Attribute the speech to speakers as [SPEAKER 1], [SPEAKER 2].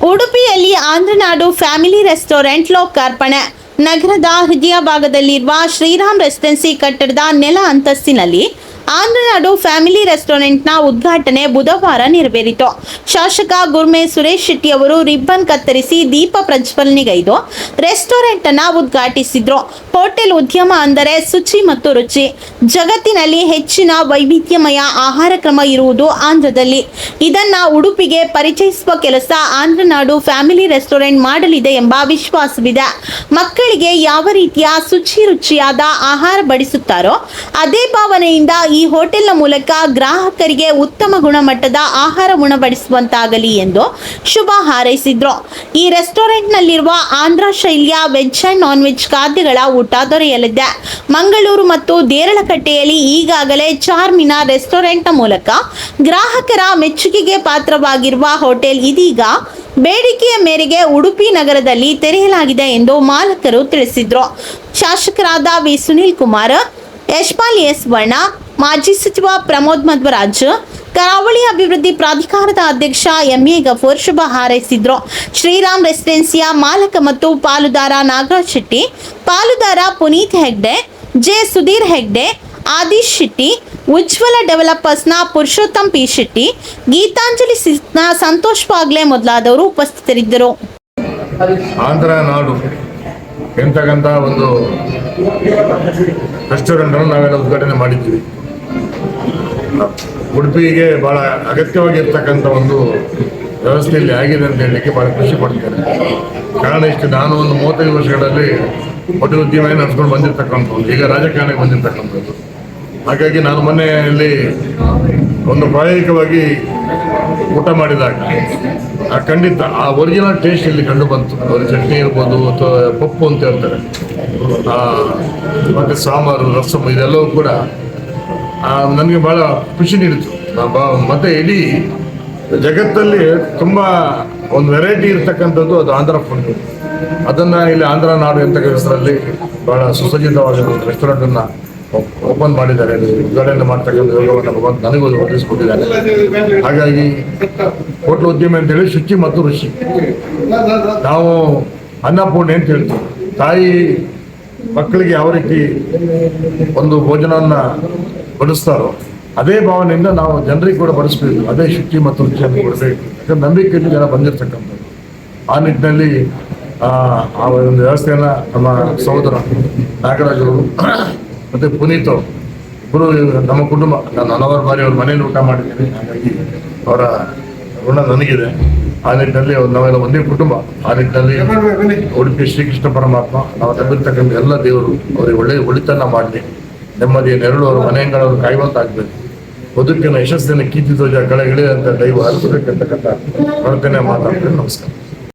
[SPEAKER 1] ಉಡುಪಿಯಲ್ಲಿ ಆಂಧ್ರನಾಡು family restaurant ಲೋಕಾರ್ಪಣೆ. ನಗರದ ಹೃದಯ ಭಾಗದಲ್ಲಿರುವ ಶ್ರೀರಾಮ್ ರೆಸಿಡೆನ್ಸಿ ಕಟ್ಟಡದ ನೆಲ ಅಂತಸ್ತಿನಲ್ಲಿ ಆಂಧ್ರನಾಡು ಫ್ಯಾಮಿಲಿ ರೆಸ್ಟೋರೆಂಟ್ನ ಉದ್ಘಾಟನೆ ಬುಧವಾರ ನೆರವೇರಿತು. ಶಾಸಕ ಗುರ್ಮೆ ಸುರೇಶ್ ಶೆಟ್ಟಿ ಅವರು ರಿಬ್ಬನ್ ಕತ್ತರಿಸಿ ದೀಪ ಪ್ರಜ್ವಲನೆಗೈದು ರೆಸ್ಟೋರೆಂಟ್ ಅನ್ನು ಉದ್ಘಾಟಿಸಿದ್ರು. ಹೋಟೆಲ್ ಉದ್ಯಮ ಅಂದರೆ ಶುಚಿ ಮತ್ತು ರುಚಿ. ಜಗತ್ತಿನಲ್ಲಿ ಹೆಚ್ಚಿನ ವೈವಿಧ್ಯಮಯ ಆಹಾರ ಕ್ರಮ ಇರುವುದು ಆಂಧ್ರದಲ್ಲಿ. ಇದನ್ನ ಉಡುಪಿಗೆ ಪರಿಚಯಿಸುವ ಕೆಲಸ ಆಂಧ್ರನಾಡು ಫ್ಯಾಮಿಲಿ ರೆಸ್ಟೋರೆಂಟ್ ಮಾಡಲಿದೆ ಎಂಬ ವಿಶ್ವಾಸವಿದೆ. ಮಕ್ಕಳಿಗೆ ಯಾವ ರೀತಿಯ ಶುಚಿ ರುಚಿಯಾದ ಆಹಾರ ಬಡಿಸುತ್ತಾರೋ ಅದೇ ಭಾವನೆಯಿಂದ ಈ ಹೋಟೆಲ್ನ ಮೂಲಕ ಗ್ರಾಹಕರಿಗೆ ಉತ್ತಮ ಗುಣಮಟ್ಟದ ಆಹಾರ ಉಣಬಡಿಸುವಂತಾಗಲಿ ಎಂದು ಶುಭ ಹಾರೈಸಿದ್ರು. ಈ ರೆಸ್ಟೋರೆಂಟ್ನಲ್ಲಿರುವ ಆಂಧ್ರ ಶೈಲಿಯ ವೆಜ್ ಅಂಡ್ ನಾನ್ ವೆಜ್ ಖಾದ್ಯಗಳ ಊಟ ದೊರೆಯಲಿದೆ. ಮಂಗಳೂರು ಮತ್ತು ದೇರಳಕಟ್ಟೆಯಲ್ಲಿ ಈಗಾಗಲೇ ಚಾರ್ಮಿನಾರ್ ರೆಸ್ಟೋರೆಂಟ್ನ ಮೂಲಕ ಗ್ರಾಹಕರ ಮೆಚ್ಚುಗೆಗೆ ಪಾತ್ರವಾಗಿರುವ ಹೋಟೆಲ್ ಇದೀಗ ಬೇಡಿಕೆಯ ಮೇರೆಗೆ ಉಡುಪಿ ನಗರದಲ್ಲಿ ತೆರೆಯಲಾಗಿದೆ ಎಂದು ಮಾಲಕರು ತಿಳಿಸಿದ್ರು. ಶಾಸಕರಾದ ವಿ ಸುನೀಲ್ ಕುಮಾರ್, ಯಶ್ಪಾಲ್ ಎಸ್ ವರ್ಣ, ಮಾಜಿ ಸಚಿವ ಪ್ರಮೋದ್ ಮಧ್ವರಾಜ್, ಕರಾವಳಿ ಅಭಿವೃದ್ಧಿ ಪ್ರಾಧಿಕಾರದ ಅಧ್ಯಕ್ಷ ಎಂಎ ಗಫೂರ್ ಶುಭ ಹಾರೈಸಿದ್ರು. ಶ್ರೀರಾಮ್ ರೆಸಿಡೆನ್ಸಿಯ ಮಾಲಕ ಮತ್ತು ಪಾಲುದಾರ ನಾಗರಾಜ್ ಶೆಟ್ಟಿ, ಪಾಲುದಾರ ಪುನೀತ್ ಹೆಗ್ಡೆ, ಜೆ ಸುಧೀರ್ ಹೆಗ್ಡೆ, ಆದಿಶ್ ಶೆಟ್ಟಿ, ಉಜ್ವಲ ಡೆವಲಪರ್ಸ್ನ ಪುರುಷೋತ್ತಮ್ ಪಿ ಶೆಟ್ಟಿ, ಗೀತಾಂಜಲಿ ಸಿಲ್ಕ್ನ ಸಂತೋಷ್ ಬಾಗ್ಲೆ ಮೊದಲಾದವರು ಉಪಸ್ಥಿತರಿದ್ದರು.
[SPEAKER 2] ಆಂಧ್ರ ನಾಡು ಎಂತಕ್ಕಂಥ ಒಂದು ರೆಸ್ಟೋರೆಂಟ್ ಅನ್ನು ನಾವೆಲ್ಲ ಉದ್ಘಾಟನೆ ಮಾಡಿದ್ದೀವಿ. ಉಡುಪಿಗೆ ಬಹಳ ಅಗತ್ಯವಾಗಿರ್ತಕ್ಕಂಥ ಒಂದು ವ್ಯವಸ್ಥೆಯಲ್ಲಿ ಆಗಿದೆ ಅಂತ ಹೇಳಲಿಕ್ಕೆ ಬಹಳ ಖುಷಿ ಪಡ್ತೇನೆ. ಕಾರಣ ಇಷ್ಟು, ನಾನು ಒಂದು 35 ವರ್ಷಗಳಲ್ಲಿ ಹೋಟೆಲ್ ಉದ್ಯಮ ನಡೆಸ್ಕೊಂಡು ಬಂದಿರತಕ್ಕಂಥದ್ದು, ಈಗ ರಾಜಕಾರಣಕ್ಕೆ ಬಂದಿರತಕ್ಕಂಥದ್ದು. ಹಾಗಾಗಿ ನಾನು ಮೊನ್ನೆಯಲ್ಲಿ ಒಂದು ಪ್ರಾಯೋಗಿಕವಾಗಿ ಊಟ ಮಾಡಿದಾಗ ಖಂಡಿತ ಆ ಒರಿಜಿನಲ್ ಟೇಸ್ಟ್ ಇಲ್ಲಿ ಕಂಡು ಬಂತು. ಅವ್ರ ಚಟ್ನಿ ಇರ್ಬೋದು ಅಥವಾ ಪಪ್ಪು ಅಂತ ಹೇಳ್ತಾರೆ, ಮತ್ತು ಸಾಂಬಾರು, ರಸಮ್ ಇದೆಲ್ಲವೂ ಕೂಡ ನನಗೆ ಭಾಳ ಖುಷಿ ನೀಡಿತು. ಮತ್ತು ಇಡೀ ಜಗತ್ತಲ್ಲಿ ತುಂಬ ಒಂದು ವೆರೈಟಿ ಇರ್ತಕ್ಕಂಥದ್ದು ಅದು ಆಂಧ್ರ ಫುಡ್. ಅದನ್ನು ಇಲ್ಲಿ ಆಂಧ್ರ ನಾಡು ಅಂತ ಹೆಸರಲ್ಲಿ ಭಾಳ ಸುಸಜ್ಜಿತವಾದ ಒಂದು ರೆಸ್ಟೋರೆಂಟನ್ನು ಓಪನ್ ಮಾಡಿದ್ದಾರೆ. ಉದ್ಘಾಟನೆ ಮಾಡ್ತಕ್ಕಂಥ ಯೋಗವನ್ನು ಭಗವಂತ ನನಗೂ ಒದಗಿಸ್ಕೊಟ್ಟಿದ್ದಾರೆ. ಹಾಗಾಗಿ ಹೋಟ್ಲು ಉದ್ಯಮ ಅಂತೇಳಿ ಶುಚಿ ಮತ್ತು ರುಚಿ. ನಾವು ಅನ್ನಪೂರ್ಣೆ ಅಂತ ಹೇಳ್ತೀವಿ. ತಾಯಿ ಮಕ್ಕಳಿಗೆ ಯಾವ ರೀತಿ ಒಂದು ಭೋಜನವನ್ನು ಬಡಿಸ್ತಾರೋ ಅದೇ ಭಾವನೆಯಿಂದ ನಾವು ಜನರಿಗೆ ಕೂಡ ಬಡಿಸ್ಬೇಕು. ಅದೇ ಶುಚಿ ಮತ್ತು ರುಚಿಯನ್ನು ಕೊಡಬೇಕು. ಯಾಕಂದ್ರೆ ನಂಬಿಕೆಯಲ್ಲಿ ಜನ ಬಂದಿರತಕ್ಕಂಥದ್ದು. ಆ ನಿಟ್ಟಿನಲ್ಲಿ ಆ ಒಂದು ವ್ಯವಸ್ಥೆಯನ್ನು ನಮ್ಮ ಸಹೋದರ ನಾಗರಾಜ್ ಅವರು ಮತ್ತು ಪುನೀತ್ ಇಬ್ಬರು ನಮ್ಮ ಕುಟುಂಬ, ನಾನು ಹಲವಾರು ಬಾರಿ ಅವ್ರ ಮನೇಲಿ ಊಟ ಮಾಡಿದ್ದೀನಿ. ಹಾಗಾಗಿ ಅವರ ಋಣ ನನಗಿದೆ. ಆ ನಿಟ್ಟಿನಲ್ಲಿ ನಾವೆಲ್ಲ ಒಂದೇ ಕುಟುಂಬ. ಆ ನಿಟ್ಟಿನಲ್ಲಿ ಉಡುಪಿ ಶ್ರೀಕೃಷ್ಣ ಪರಮಾತ್ಮ ನಾವು ನಂಬಿರ್ತಕ್ಕಂಥ ಎಲ್ಲ ದೇವರು ಅವರಿಗೆ ಒಳಿತನ್ನ ಮಾಡಲಿ, ನೆಮ್ಮದಿಯ ನೆರಳು ಅವರ ಮನೆಗಳವರು ಕಾಯುವಂತಾಗಬೇಕು. ಬದುಕಿನ ಯಶಸ್ಸಿನ ಕೀರ್ತಿ ಧ್ವಜ ಕೆಳಗಿಳಿದಂಥ ದೈವ ಹರಿಸಬೇಕಂತಕ್ಕಂಥ ಪ್ರಾರ್ಥನೆ ಮಾತಾಡ್ತೇನೆ. ನಮಸ್ಕಾರ.